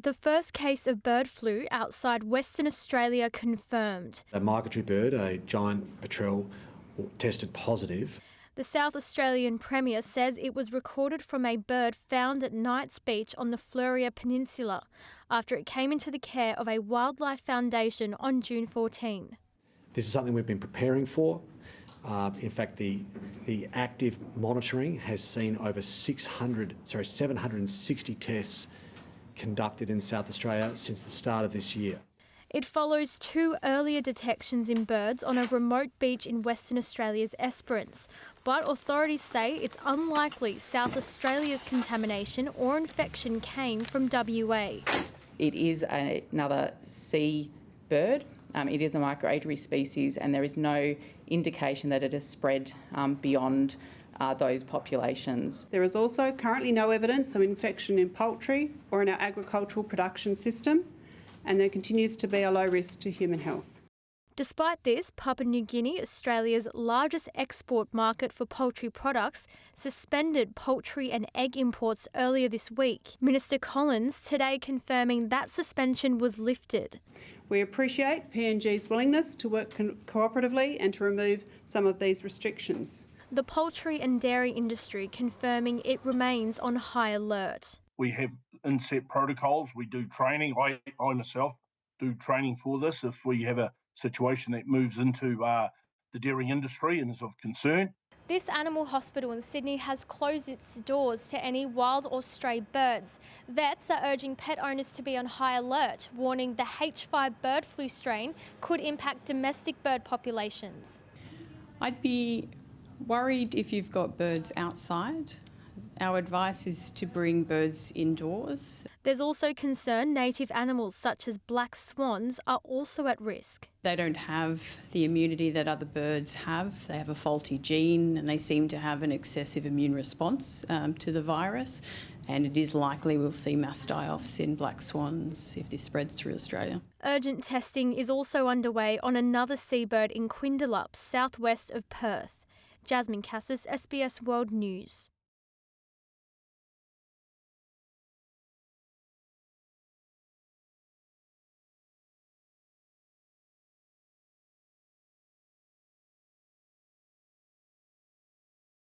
The first case of bird flu outside Western Australia confirmed. A migratory bird, a giant petrel, tested positive. The South Australian Premier says it was recorded from a bird found at Knights Beach on the Fleurieu Peninsula after it came into the care of a wildlife foundation on June 14. This is something we've been preparing for. In fact, the active monitoring has seen over 760 tests conducted in South Australia since the start of this year. It follows 2 earlier detections in birds on a remote beach in Western Australia's Esperance, but authorities say it's unlikely South Australia's contamination or infection came from WA. It is another sea bird. It is a migratory species and there is no indication that it has spread beyond those populations. There is also currently no evidence of infection in poultry or in our agricultural production system, and there continues to be a low risk to human health. Despite this, Papua New Guinea, Australia's largest export market for poultry products, suspended poultry and egg imports earlier this week. Minister Collins today confirming that suspension was lifted. We appreciate PNG's willingness to work cooperatively and to remove some of these restrictions. The poultry and dairy industry confirming it remains on high alert. We have inset protocols. We do training. I myself do training for this if we have a situation that moves into the dairy industry and is of concern. This animal hospital in Sydney has closed its doors to any wild or stray birds. Vets are urging pet owners to be on high alert, warning the H5 bird flu strain could impact domestic bird populations. I'd be worried if you've got birds outside. Our advice is to bring birds indoors. There's also concern native animals such as black swans are also at risk. They don't have the immunity that other birds have. They have a faulty gene and they seem to have an excessive immune response to the virus. And it is likely we'll see mass die-offs in black swans if this spreads through Australia. Urgent testing is also underway on another seabird in Quindalup, southwest of Perth. Jasmine Cassis, SBS World News.